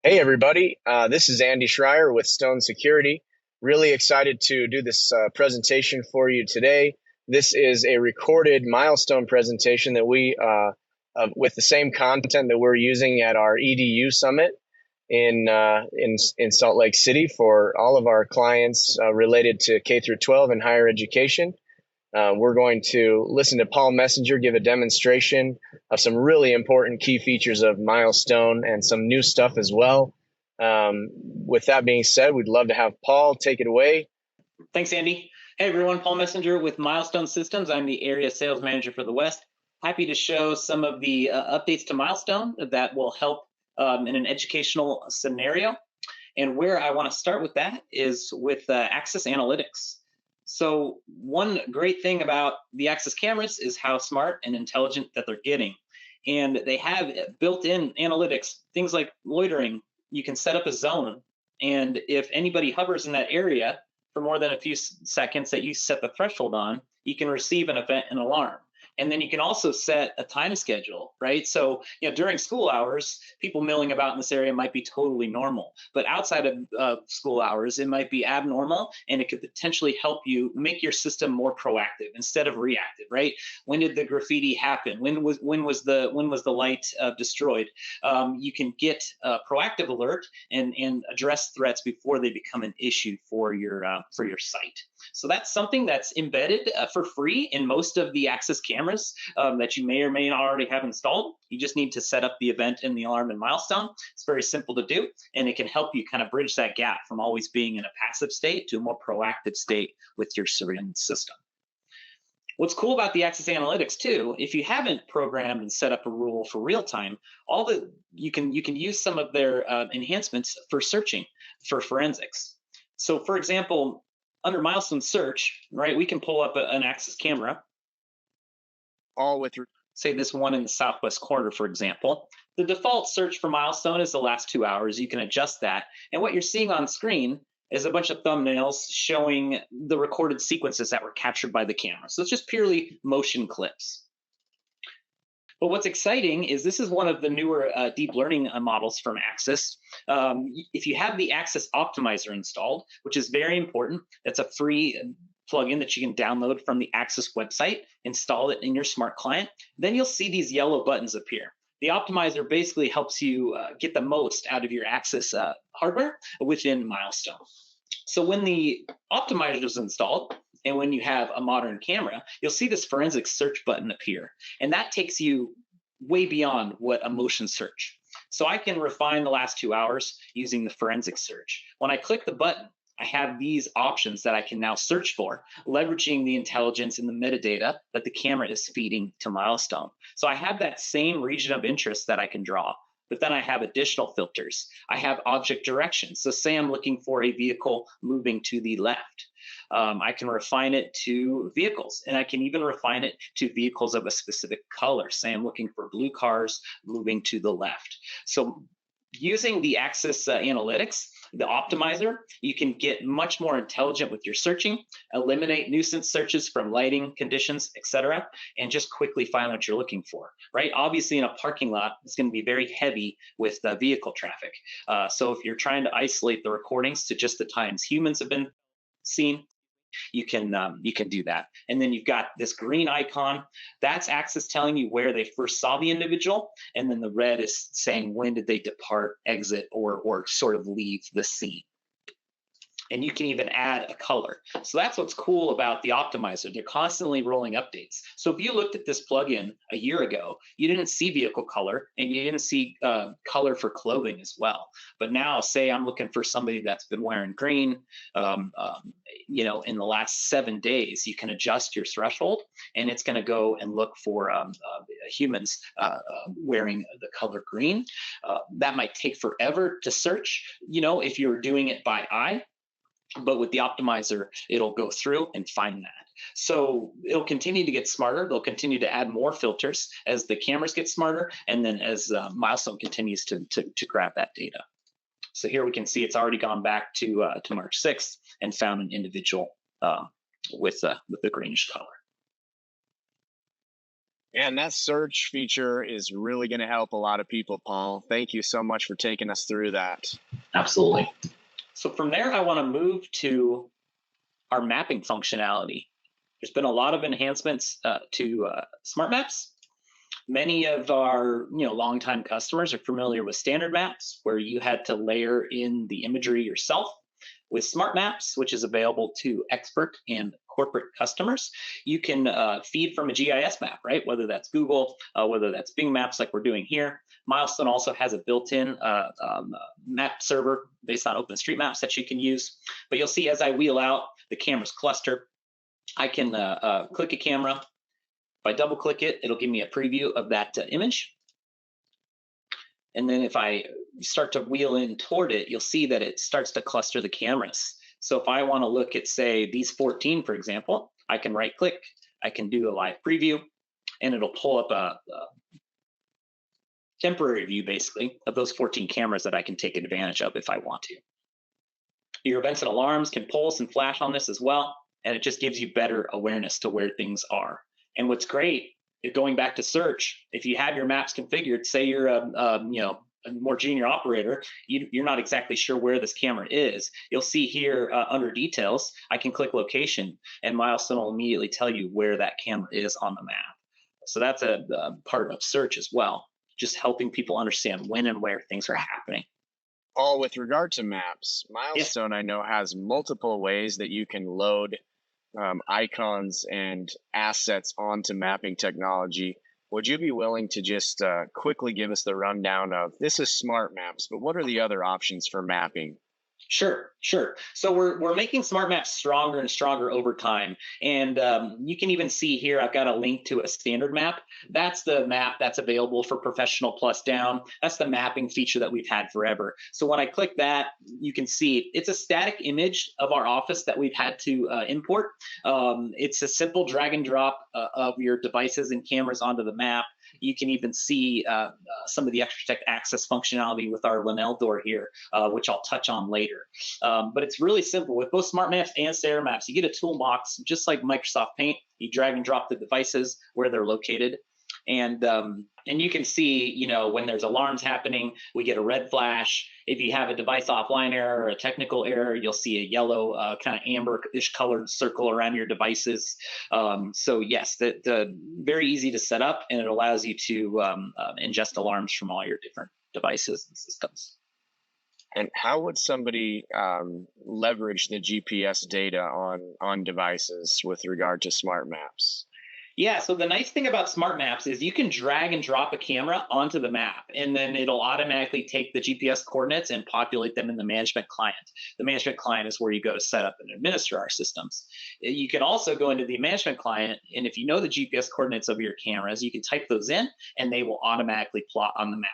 Hey everybody, this is Andy Schreier with Stone Security. Really excited to do this presentation for you today. This is a recorded Milestone presentation that with the same content that we're using at our EDU summit in Salt Lake City for all of our clients related to K through 12 and higher education. We're going to listen to Paul Messenger give a demonstration of some really important key features of Milestone and some new stuff as well. With that being said, we'd love to have Paul take it away. Thanks, Andy. Hey, everyone. Paul Messenger with Milestone Systems. I'm the area sales manager for the West. Happy to show some of the updates to Milestone that will help in an educational scenario. And where I want to start with that is with Access Analytics. So one great thing about the Access cameras is how smart and intelligent that they're getting. And they have built-in analytics, things like loitering. You can set up a zone. And if anybody hovers in that area for more than a few seconds that you set the threshold on, you can receive an event and alarm. And then you can also set a time schedule, right? So, during school hours, people milling about in this area might be totally normal. But outside of school hours, it might be abnormal, and it could potentially help you make your system more proactive instead of reactive, right? When did the graffiti happen? When was the light destroyed? You can get a proactive alert and address threats before they become an issue for your site. So that's something that's embedded for free in most of the Access cameras that you may or may not already have installed. You just need to set up the event and the alarm in Milestone. It's very simple to do, and it can help you kind of bridge that gap from always being in a passive state to a more proactive state with your surveillance system. What's cool about the Access Analytics too, if you haven't programmed and set up a rule for real time, you can use some of their enhancements for searching for forensics. So, for example, under Milestone Search, right, we can pull up an Access camera, all with, say, this one in the southwest corner, for example. The default search for Milestone is the last 2 hours. You can adjust that. And what you're seeing on screen is a bunch of thumbnails showing the recorded sequences that were captured by the camera. So it's just purely motion clips. But what's exciting is this is one of the newer deep learning models from Access. If you have the Access Optimizer installed, which is very important, that's a free plugin that you can download from the Access website, install it in your smart client, then you'll see these yellow buttons appear. The optimizer basically helps you get the most out of your Access hardware within Milestone. So when the optimizer is installed, and when you have a modern camera, you'll see this forensic search button appear. And that takes you way beyond what a motion search. So I can refine the last 2 hours using the forensic search. When I click the button, I have these options that I can now search for, leveraging the intelligence and the metadata that the camera is feeding to Milestone. So I have that same region of interest that I can draw, but then I have additional filters. I have object direction. So say I'm looking for a vehicle moving to the left. I can refine it to vehicles, and I can even refine it to vehicles of a specific color. Say I'm looking for blue cars moving to the left. So using the Access Analytics, the optimizer, you can get much more intelligent with your searching, eliminate nuisance searches from lighting conditions, etc., and just quickly find what you're looking for, right? Obviously, in a parking lot, it's going to be very heavy with vehicle traffic. So if you're trying to isolate the recordings to just the times humans have been seen, you can do that. And then you've got this green icon. That's Access telling you where they first saw the individual, and then the red is saying when did they depart, exit, or sort of leave the scene. And you can even add a color. So that's what's cool about the optimizer. They're constantly rolling updates. So if you looked at this plugin a year ago, you didn't see vehicle color, and you didn't see color for clothing as well. But now, say I'm looking for somebody that's been wearing green, in the last 7 days, you can adjust your threshold, and it's going to go and look for humans wearing the color green. That might take forever to search, if you're doing it by eye. But with the optimizer, it'll go through and find that. So it'll continue to get smarter. They'll continue to add more filters as the cameras get smarter, and then as Milestone continues to grab that data. So here we can see it's already gone back to March 6th and found an individual with the greenish color. And that search feature is really going to help a lot of people, Paul. Thank you so much for taking us through that. Absolutely. So from there, I want to move to our mapping functionality. There's been a lot of enhancements to smart maps. Many of our longtime customers are familiar with standard maps, where you had to layer in the imagery yourself. With smart maps, which is available to expert and corporate customers, you can feed from a GIS map, right? Whether that's Google, whether that's Bing Maps, like we're doing here. Milestone also has a built-in map server based on OpenStreetMaps that you can use. But you'll see as I wheel out, the cameras cluster. I can click a camera. If I double click it, it'll give me a preview of that image. And then if I start to wheel in toward it, you'll see that it starts to cluster the cameras. So if I want to look at, say, these 14, for example, I can right click, I can do a live preview, and it'll pull up a temporary view, basically, of those 14 cameras that I can take advantage of if I want to. Your events and alarms can pulse and flash on this as well, and it just gives you better awareness to where things are. And what's great, going back to search, if you have your maps configured, say you're a more junior operator, you're not exactly sure where this camera is. You'll see here under details, I can click location, and Milestone will immediately tell you where that camera is on the map. So that's a part of search as well, just helping people understand when and where things are happening. Paul, with regard to maps, Yes. Milestone I know has multiple ways that you can load icons and assets onto mapping technology. Would you be willing to just quickly give us the rundown of this is smart maps, but what are the other options for mapping? Sure, sure. So we're making smart maps stronger and stronger over time, and you can even see here. I've got a link to a standard map. That's the map that's available for Professional Plus down. That's the mapping feature that we've had forever. So when I click that, you can see it's a static image of our office that we've had to import. It's a simple drag and drop of your devices and cameras onto the map. You can even see some of the extra tech access functionality with our Linnell door here, which I'll touch on later. But it's really simple. With both smart maps and standard maps, you get a toolbox just like Microsoft Paint. You drag and drop the devices where they're located. And you can see, when there's alarms happening, we get a red flash. If you have a device offline error or a technical error, you'll see a yellow, kind of amber-ish colored circle around your devices. So yes, the very easy to set up, and it allows you to ingest alarms from all your different devices and systems. And how would somebody leverage the GPS data on devices with regard to smart maps? Yeah, so the nice thing about smart maps is you can drag and drop a camera onto the map, and then it'll automatically take the GPS coordinates and populate them in the management client. The management client is where you go to set up and administer our systems. You can also go into the management client, and if you know the GPS coordinates of your cameras, you can type those in, and they will automatically plot on the map.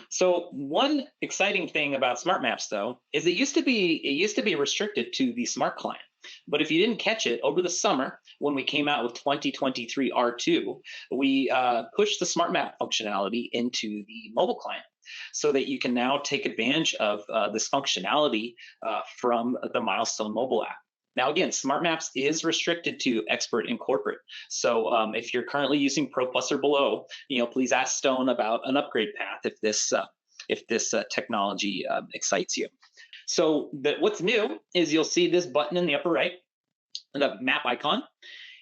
So one exciting thing about smart maps, though, is it used to be restricted to the smart client. But if you didn't catch it over the summer when we came out with 2023 R2, we pushed the smart map functionality into the mobile client, so that you can now take advantage of this functionality from the Milestone mobile app. Now, again, Smart Maps is restricted to expert and corporate. So if you're currently using Pro Plus or below, please ask Stone about an upgrade path if this technology excites you. So what's new is you'll see this button in the upper right, the map icon,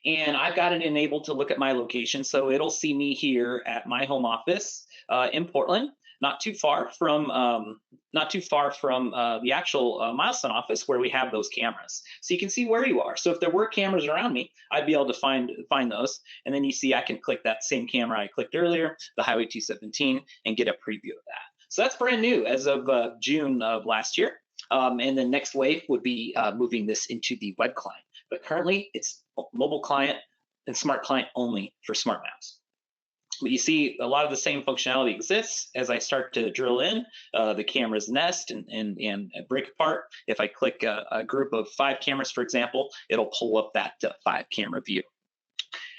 and I've got it enabled to look at my location. So it'll see me here at my home office in Portland, not too far from the actual Milestone office where we have those cameras. So you can see where you are. So if there were cameras around me, I'd be able to find those. And then you see I can click that same camera I clicked earlier, the Highway 217, and get a preview of that. So that's brand new as of June of last year. And the next wave would be moving this into the web client. But currently, it's mobile client and smart client only for smart maps. But you see a lot of the same functionality exists as I start to drill in the cameras nest and break apart. If I click a group of 5 cameras, for example, it'll pull up that 5 camera view.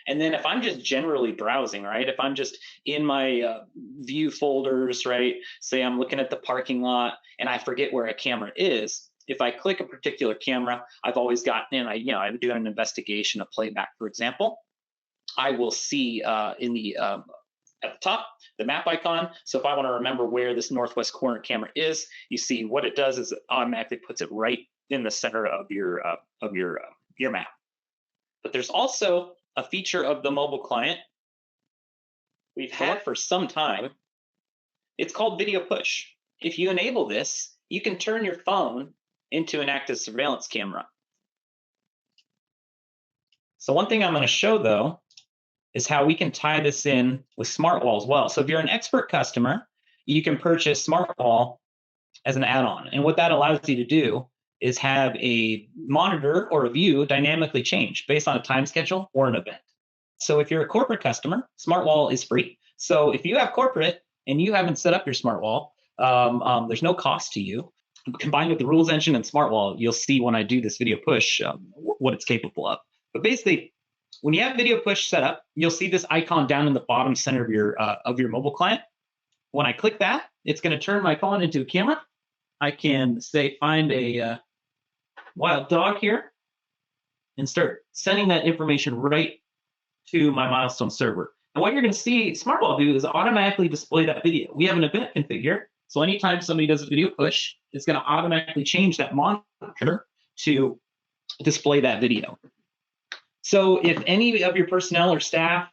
And then if I'm just generally browsing, right, if I'm just in my view folders, right, say I'm looking at the parking lot and I forget where a camera is, if I click a particular camera, I've always gotten in, I'm doing an investigation of playback, for example. I will see in the at the top the map icon. So if I want to remember where this northwest corner camera is, you see what it does is it automatically puts it right in the center of your map. But there's also a feature of the mobile client we've had for some time. It's called video push. If you enable this, you can turn your phone into an active surveillance camera. So one thing I'm going to show, though, is how we can tie this in with SmartWall as well. So if you're an expert customer, you can purchase SmartWall as an add-on. And what that allows you to do is have a monitor or a view dynamically change based on a time schedule or an event. So if you're a corporate customer, SmartWall is free. So if you have corporate and you haven't set up your SmartWall, there's no cost to you. Combined with the rules engine and SmartWall, you'll see when I do this video push what it's capable of. But basically, when you have video push set up, you'll see this icon down in the bottom center of your mobile client. When I click that, it's going to turn my phone into a camera. I can say find a wild dog here and start sending that information right to my Milestone server. And what you're going to see SmartWall do is automatically display that video. We have an event configure, so anytime somebody does a video push, it's going to automatically change that monitor to display that video. So if any of your personnel or staff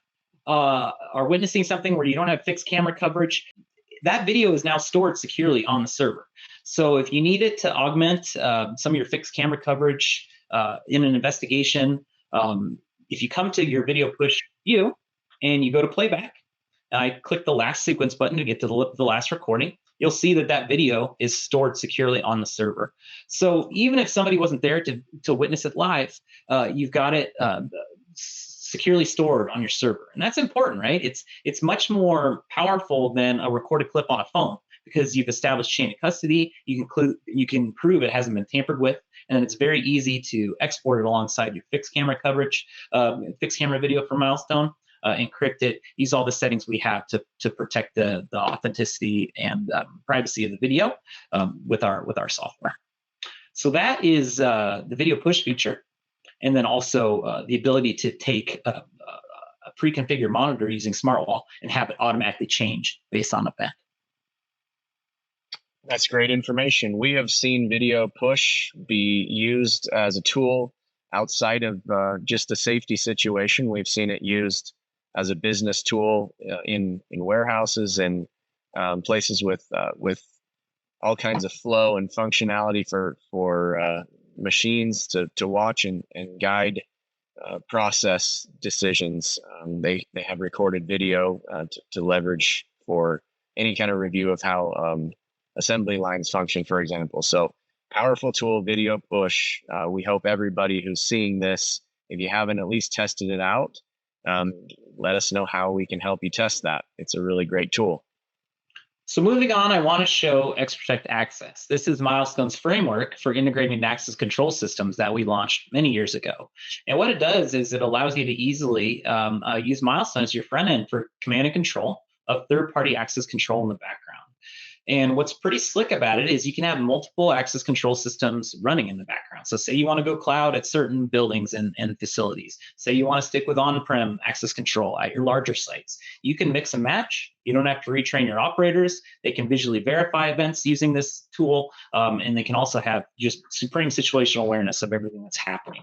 are witnessing something where you don't have fixed camera coverage, that video is now stored securely on the server. So if you need it to augment some of your fixed camera coverage in an investigation, if you come to your video push view and you go to playback, and I click the last sequence button to get to the last recording, you'll see that that video is stored securely on the server. So even if somebody wasn't there to witness it live, you've got it securely stored on your server. And that's important, right? It's much more powerful than a recorded clip on a phone because you've established chain of custody. You can prove it hasn't been tampered with, and it's very easy to export it alongside your fixed camera coverage, fixed camera video from Milestone. Encrypt it, use all the settings we have to protect the authenticity and privacy of the video with our software. So that is the video push feature, and then also the ability to take a pre-configured monitor using SmartWall and have it automatically change based on event. That's great information. We have seen video push be used as a tool outside of just a safety situation. We've seen it used as a business tool in warehouses and places with all kinds of flow and functionality for machines to watch and guide process decisions. They have recorded video to leverage for any kind of review of how assembly lines function, for example. So powerful tool, video push. We hope everybody who's seeing this, if you haven't at least tested it out, let us know how we can help you test that. It's a really great tool. So moving on, I want to show XProtect Access. This is Milestone's framework for integrating access control systems that we launched many years ago. And what it does is it allows you to easily use Milestone as your front end for command and control of third-party access control in the background. And what's pretty slick about it is you can have multiple access control systems running in the background. So say you want to go cloud at certain buildings and facilities. Say you want to stick with on-prem access control at your larger sites. You can mix and match. You don't have to retrain your operators. They can visually verify events using this tool. And they can also have just supreme situational awareness of everything that's happening.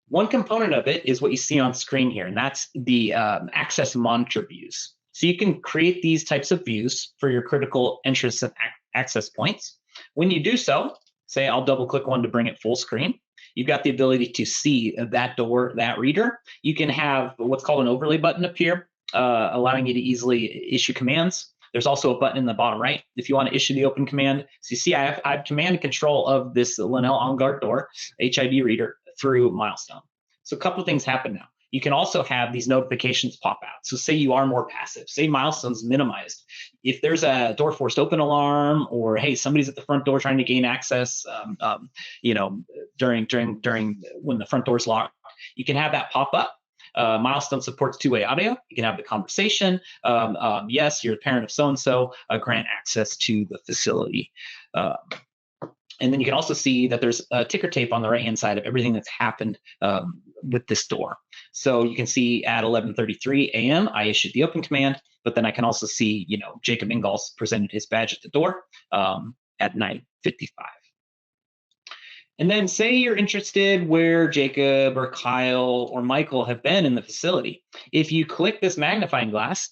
One component of it is what you see on screen here, and that's the access monitor views. So you can create these types of views for your critical entrance and access points. When you do so, say I'll double click one to bring it full screen. You've got the ability to see that door, that reader. You can have what's called an overlay button appear, allowing you to easily issue commands. There's also a button in the bottom right if you want to issue the open command. So you see I have command and control of this Linnell on-guard door, HID reader, through Milestone. So a couple of things happen now. You can also have these notifications pop out. So say you are more passive, say Milestone's minimized. If there's a door forced open alarm, or hey, somebody's at the front door trying to gain access, during when the front door's locked, you can have that pop up. Milestone supports two-way audio. You can have the conversation. Yes, you're a parent of so-and-so, grant access to the facility. And then you can also see that there's a ticker tape on the right-hand side of everything that's happened with this door. So you can see at 11:33 a.m. I issued the open command, but then I can also see, Jacob Ingalls presented his badge at the door at 9:55. And then say you're interested where Jacob or Kyle or Michael have been in the facility. If you click this magnifying glass,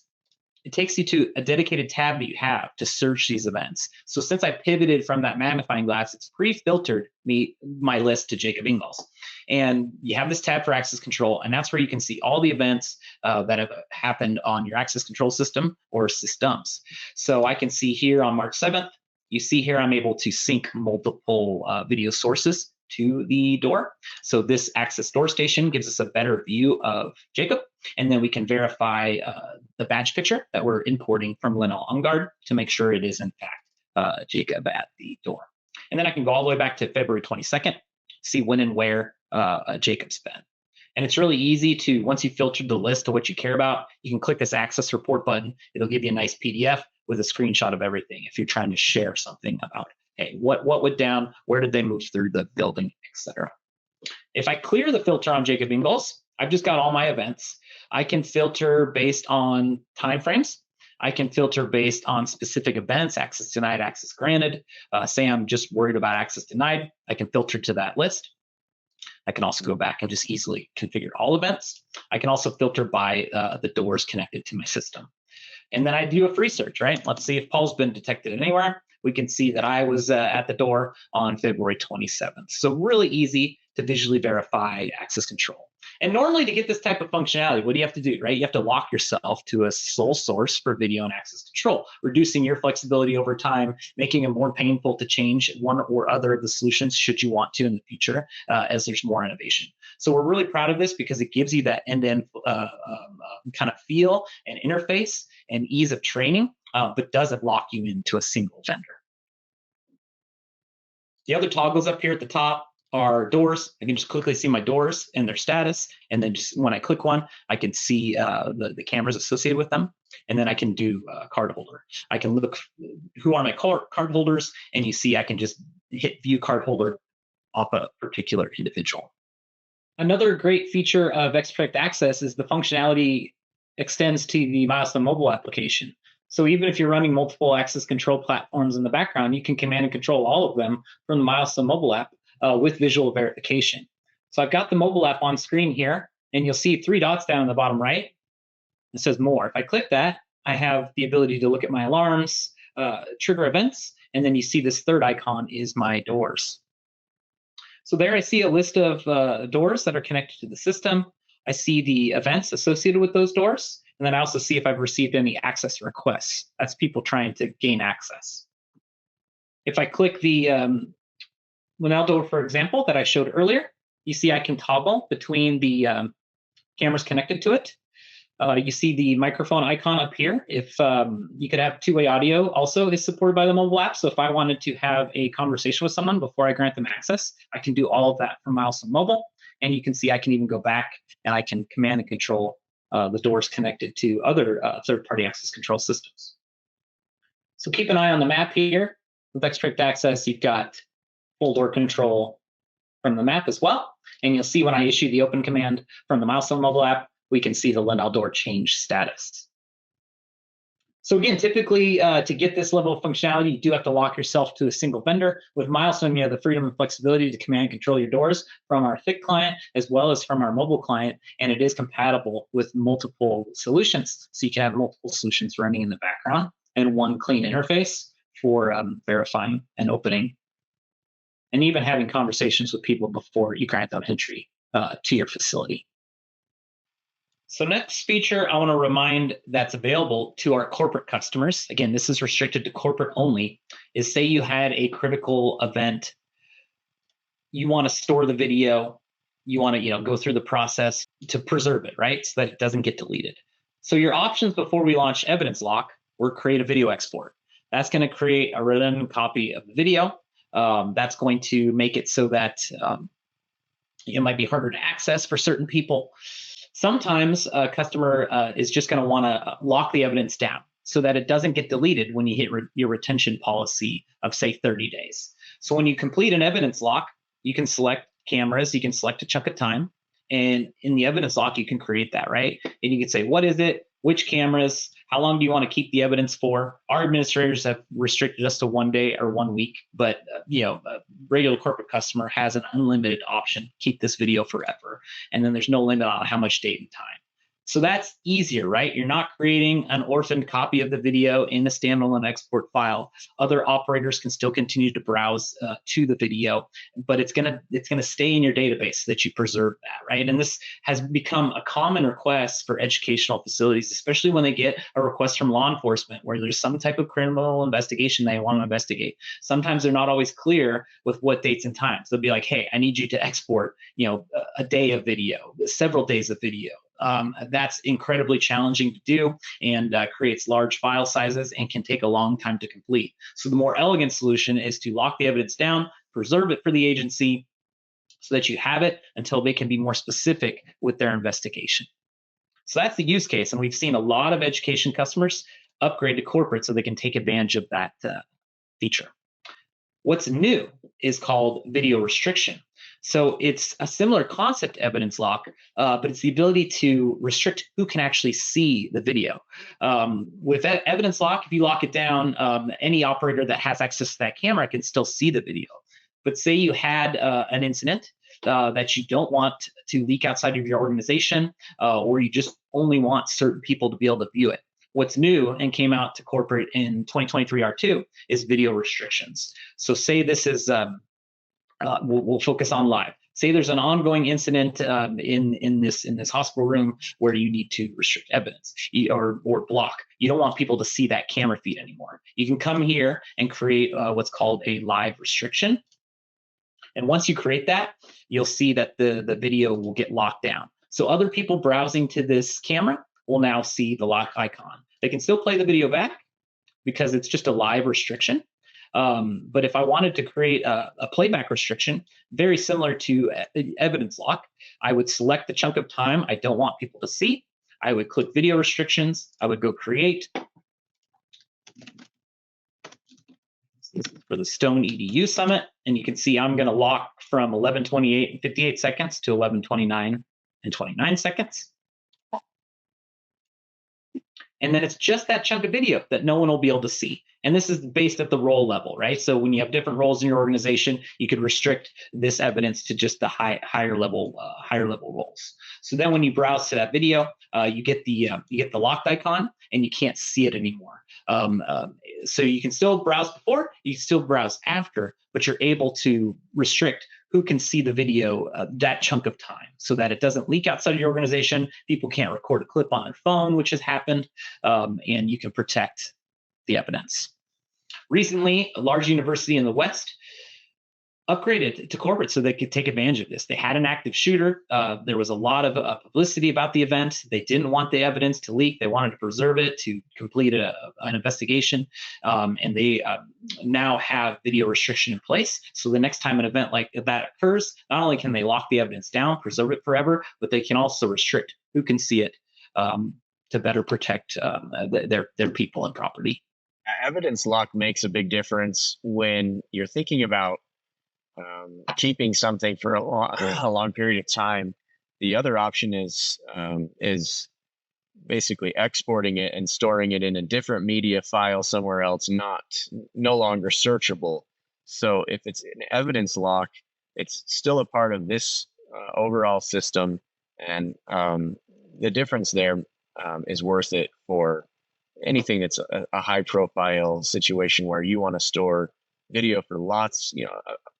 it takes you to a dedicated tab that you have to search these events. So since I pivoted from that magnifying glass, it's pre-filtered my list to Jacob Ingalls. And you have this tab for access control, and that's where you can see all the events that have happened on your access control system or systems. So I can see here on March 7th, you see here I'm able to sync multiple video sources to the door. So this access door station gives us a better view of Jacob, and then we can verify the badge picture that we're importing from Linnell OnGuard to make sure it is in fact Jacob at the door. And then I can go all the way back to February 22nd, see when and where Jacob's been. And it's really easy to, once you've filtered the list of what you care about, you can click this access report button. It'll give you a nice PDF with a screenshot of everything if you're trying to share something about, hey, what went down, where did they move through the building, etc. If I clear the filter on Jacob Ingalls, I've just got all my events. I can filter based on timeframes. I can filter based on specific events, access denied, access granted. Say I'm just worried about access denied, I can filter to that list. I can also go back and just easily configure all events. I can also filter by the doors connected to my system. And then I do a free search, right? Let's see if Paul's been detected anywhere. We can see that I was at the door on February 27th. So really easy to visually verify access control. And normally to get this type of functionality, what do you have to do, right? You have to lock yourself to a sole source for video and access control, reducing your flexibility over time, making it more painful to change one or other of the solutions should you want to in the future as there's more innovation. So we're really proud of this because it gives you that end-to-end kind of feel and interface and ease of training, but doesn't lock you into a single vendor. The other toggles up here at the top are doors. I can just quickly see my doors and their status. And then just when I click one, I can see the cameras associated with them. And then I can do card holder. I can look who are my card holders, and you see I can just hit view card holder off a particular individual. Another great feature of Expedite Access is the functionality extends to the Milestone mobile application. So even if you're running multiple access control platforms in the background, you can command and control all of them from the Milestone mobile app with visual verification. So I've got the mobile app on screen here, and you'll see 3 dots down in the bottom right. It says more. If I click that, I have the ability to look at my alarms, trigger events, and then you see this third icon is my doors. So there I see a list of doors that are connected to the system. I see the events associated with those doors. And then I also see if I've received any access requests. That's people trying to gain access. If I click the Linnell door, for example, that I showed earlier, you see I can toggle between the cameras connected to it. You see the microphone icon up here. If you could have two-way audio also is supported by the mobile app. So if I wanted to have a conversation with someone before I grant them access, I can do all of that from Milestone Mobile. And you can see I can even go back and I can command and control the doors connected to other third-party access control systems. So keep an eye on the map here. With Expedite Access, you've got full door control from the map as well. And you'll see when I issue the open command from the Milestone mobile app, we can see the Linnell door change status. So again, typically to get this level of functionality, you do have to lock yourself to a single vendor. With Milestone, you have the freedom and flexibility to command and control your doors from our thick client as well as from our mobile client, and it is compatible with multiple solutions. So you can have multiple solutions running in the background and one clean interface for verifying and opening, and even having conversations with people before you grant them entry to your facility. So next feature I want to remind that's available to our corporate customers, again, this is restricted to corporate only, is say you had a critical event, you want to store the video, you want to go through the process to preserve it, right? So that it doesn't get deleted. So your options before we launch Evidence Lock were create a video export. That's going to create a redundant copy of the video. That's going to make it so that it might be harder to access for certain people. Sometimes a customer is just going to want to lock the evidence down so that it doesn't get deleted when you hit your retention policy of, say, 30 days. So when you complete an evidence lock, you can select cameras, you can select a chunk of time, And in the evidence lock, you can create that, right? And you can say, what is it? Which cameras? How long do you want to keep the evidence for? Our administrators have restricted us to 1 day or 1 week, but a regular corporate customer has an unlimited option. Keep this video forever. And then there's no limit on how much date and time. So that's easier, right? You're not creating an orphaned copy of the video in a standalone export file. Other operators can still continue to browse to the video, but it's gonna stay in your database so that you preserve that, right? And this has become a common request for educational facilities, especially when they get a request from law enforcement where there's some type of criminal investigation they want to investigate. Sometimes they're not always clear with what dates and times. They'll be like, hey, I need you to export, a day of video, several days of video. That's incredibly challenging to do and creates large file sizes and can take a long time to complete. So the more elegant solution is to lock the evidence down, preserve it for the agency so that you have it until they can be more specific with their investigation. So that's the use case. And we've seen a lot of education customers upgrade to corporate so they can take advantage of that feature. What's new is called video restriction. So it's a similar concept to evidence lock, but it's the ability to restrict who can actually see the video. With evidence lock, if you lock it down, any operator that has access to that camera can still see the video. But say you had an incident that you don't want to leak outside of your organization, or you just only want certain people to be able to view it. What's new and came out to corporate in 2023 R2 is video restrictions. So say this is we'll focus on live. Say there's an ongoing incident in this hospital room where you need to restrict evidence or block. You don't want people to see that camera feed anymore. You can come here and create what's called a live restriction. And once you create that, you'll see that the video will get locked down. So other people browsing to this camera will now see the lock icon. They can still play the video back because it's just a live restriction. But if I wanted to create a playback restriction, very similar to evidence lock, I would select the chunk of time I don't want people to see. I would click video restrictions. I would go create. This is for the Stone EDU Summit. And you can see I'm going to lock from 11:28 and 58 seconds to 11:29 and 29 seconds. And then it's just that chunk of video that no one will be able to see. And this is based at the role level, right? So when you have different roles in your organization, you could restrict this evidence to just the higher level roles. So then when you browse to that video, you get the locked icon, and you can't see it anymore. So you can still browse before, you can still browse after, but you're able to restrict who can see the video that chunk of time so that it doesn't leak outside of your organization. People can't record a clip on their phone, which has happened, and you can protect the evidence. Recently, a large university in the West upgraded to corporate so they could take advantage of this. They had an active shooter. There was a lot of publicity about the event. They didn't want the evidence to leak. They wanted to preserve it to complete an investigation. And they now have video restriction in place. So the next time an event like that occurs, not only can they lock the evidence down, preserve it forever, but they can also restrict who can see it to better protect their people and property. Evidence lock makes a big difference when you're thinking about keeping something for a long period of time. The other option is basically exporting it and storing it in a different media file somewhere else, no longer searchable. So if it's an evidence lock, it's still a part of this overall system, and the difference there is worth it for anything that's a high profile situation where you want to store video for lots,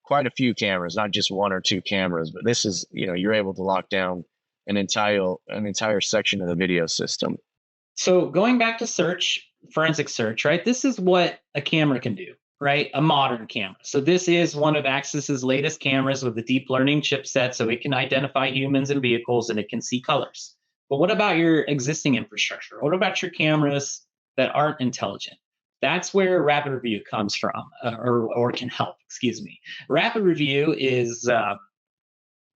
quite a few cameras, not just one or two cameras, but this is, you're able to lock down an entire section of the video system. So going back to search, forensic search, right? This is what a camera can do, right? A modern camera. So this is one of Axis's latest cameras with a deep learning chipset, so it can identify humans and vehicles and it can see colors. But what about your existing infrastructure? What about your cameras that aren't intelligent? That's where Rapid Review comes from, or can help, excuse me. Rapid Review is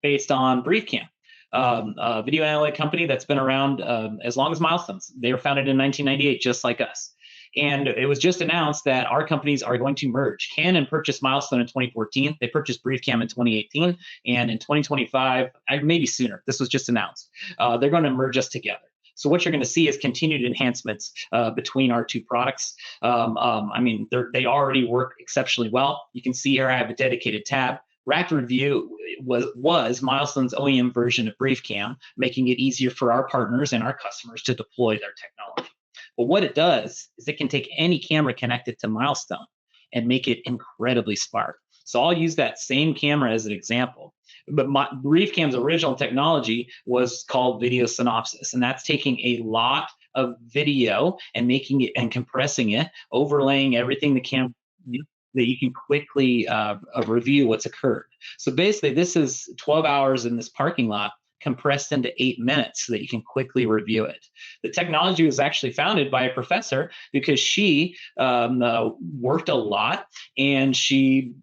based on BriefCam, a video analytic company that's been around as long as Milestones. They were founded in 1998, just like us. And it was just announced that our companies are going to merge. Canon purchased Milestone in 2014. They purchased BriefCam in 2018. And in 2025, maybe sooner, this was just announced, they're going to merge us together. So what you're going to see is continued enhancements between our two products. I mean, they already work exceptionally well. You can see here I have a dedicated tab. Rapid Review was Milestone's OEM version of BriefCam, making it easier for our partners and our customers to deploy their technology. But what it does is it can take any camera connected to Milestone and make it incredibly smart. So I'll use that same camera as an example. But BriefCam's original technology was called video synopsis, and that's taking a lot of video and making it and compressing it, overlaying everything the camera that you can quickly review what's occurred. So basically, this is 12 hours in this parking lot compressed into 8 minutes so that you can quickly review it. The technology was actually founded by a professor because she worked a lot and she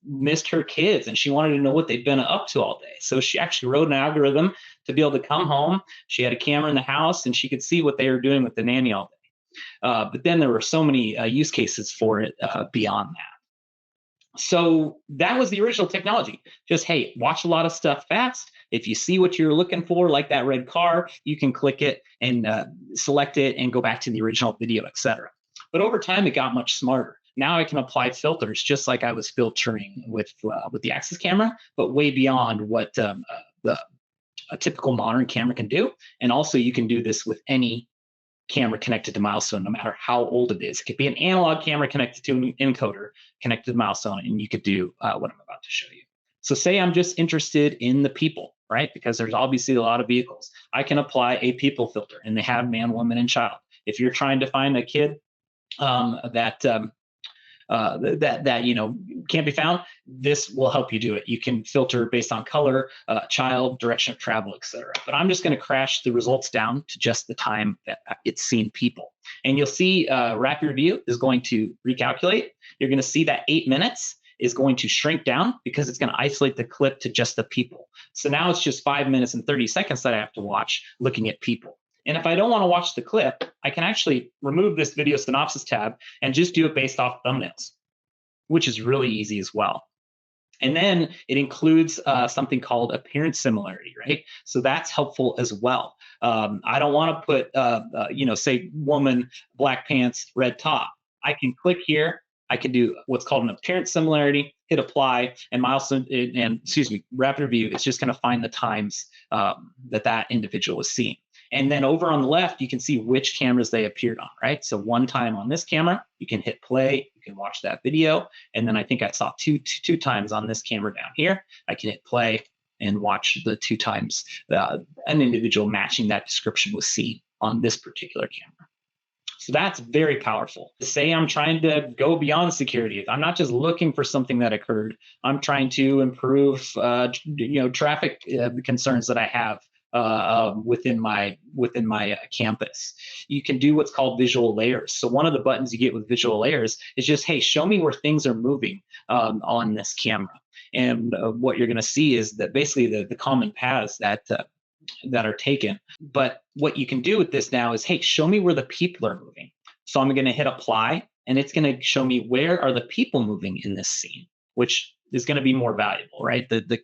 missed her kids and she wanted to know what they'd been up to all day. So she actually wrote an algorithm to be able to come home. She had a camera in the house and she could see what they were doing with the nanny all day. But then there were so many use cases for it beyond that. So that was the original technology. Just, hey, watch a lot of stuff fast. If you see what you're looking for, like that red car, you can click it and select it and go back to the original video, etc. But over time, it got much smarter. Now I can apply filters just like I was filtering with the Axis camera, but way beyond what a typical modern camera can do. And also, you can do this with any camera connected to Milestone, no matter how old it is. It could be an analog camera connected to an encoder connected to Milestone, and you could do what I'm about to show you. So say I'm just interested in the people, right? Because there's obviously a lot of vehicles. I can apply a people filter, and they have man, woman, and child. If you're trying to find a kid that can't be found, this will help you do it. You can filter based on color, child, direction of travel, etc. But I'm just going to crash the results down to just the time that it's seen people. And you'll see Rapid Review is going to recalculate. You're going to see that 8 minutes is going to shrink down because it's going to isolate the clip to just the people. So now it's just 5 minutes and 30 seconds that I have to watch looking at people. And if I don't want to watch the clip, I can actually remove this video synopsis tab and just do it based off thumbnails, which is really easy as well. And then it includes something called appearance similarity, right? So that's helpful as well. I don't want to put, say woman, black pants, red top. I can click here. I can do what's called an appearance similarity, hit apply, and Rapid Review is just going to find the times that individual was seen. And then over on the left, you can see which cameras they appeared on, right? So one time on this camera, you can hit play, you can watch that video. And then I think I saw two times on this camera down here. I can hit play and watch the 2 times an individual matching that description was seen on this particular camera. So that's very powerful. Say I'm trying to go beyond security. I'm not just looking for something that occurred. I'm trying to improve, traffic concerns that I have within my campus. You can do what's called visual layers. So one of the buttons you get with visual layers is just, hey, show me where things are moving on this camera. And what you're going to see is that basically the common paths that are taken. But what you can do with this now is, hey, show me where the people are moving. So I'm going to hit apply, and it's going to show me where are the people moving in this scene, which is going to be more valuable, right? The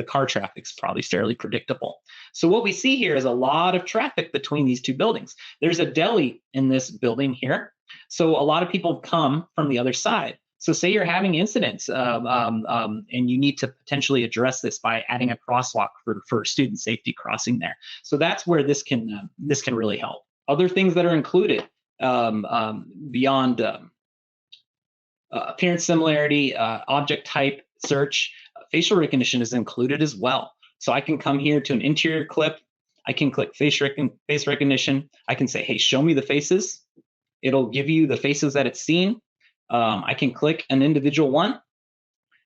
car traffic's probably fairly predictable. So what we see here is a lot of traffic between these 2 buildings. There's a deli in this building here. So a lot of people come from the other side. So say you're having incidents and you need to potentially address this by adding a crosswalk for student safety crossing there. So that's where this can really help. Other things that are included beyond appearance similarity, object type search, facial recognition is included as well. So I can come here to an interior clip. I can click face recognition. I can say, hey, show me the faces. It'll give you the faces that it's seen. I can click an individual one,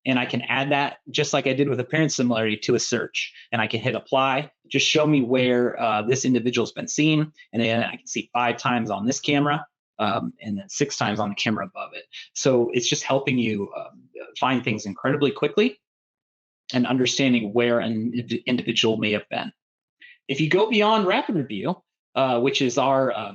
and I can add that just like I did with appearance similarity to a search. And I can hit apply, just show me where this individual's been seen. And then I can see 5 times on this camera. And then 6 times on the camera above it. So it's just helping you find things incredibly quickly and understanding where an individual may have been. If you go beyond Rapid Review, which is our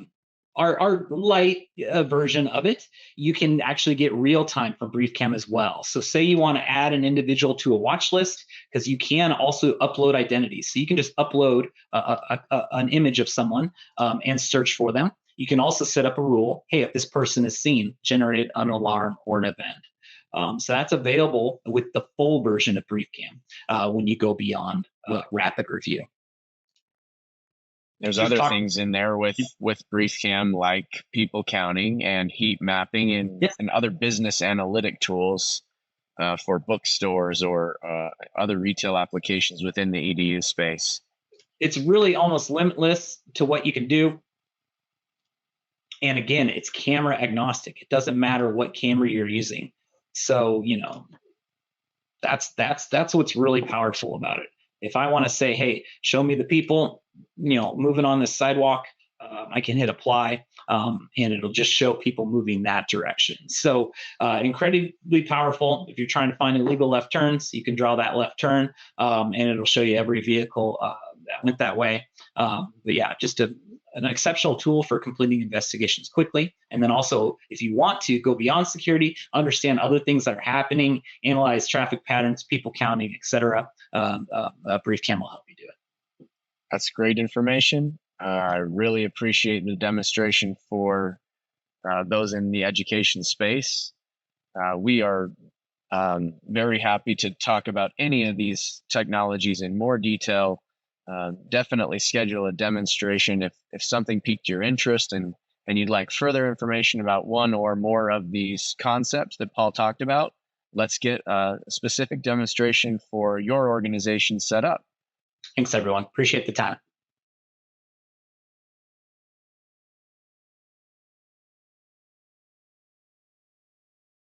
our light version of it, you can actually get real time from BriefCam as well. So say you want to add an individual to a watch list, because you can also upload identities. So you can just upload an image of someone and search for them. You can also set up a rule, hey, if this person is seen, generate an alarm or an event. So that's available with the full version of BriefCam when you go beyond rapid review. There's other things in there with BriefCam, like people counting and heat mapping and other business analytic tools for bookstores or other retail applications within the EDU space. It's really almost limitless to what you can do. And again, it's camera agnostic. It doesn't matter what camera you're using. So, that's what's really powerful about it. If I want to say, hey, show me the people, moving on this sidewalk, I can hit apply, and it'll just show people moving that direction. So incredibly powerful. If you're trying to find illegal left turns, you can draw that left turn, and it'll show you every vehicle that went that way. But yeah, just an exceptional tool for completing investigations quickly. And then also, if you want to go beyond security, understand other things that are happening, analyze traffic patterns, people counting, etc., BriefCam will help you do it. That's great information. I really appreciate the demonstration for those in the education space. We are very happy to talk about any of these technologies in more detail. Definitely schedule a demonstration if something piqued your interest and you'd like further information about one or more of these concepts that Paul talked about. Let's get a specific demonstration for your organization set up. Thanks, everyone. Appreciate the time.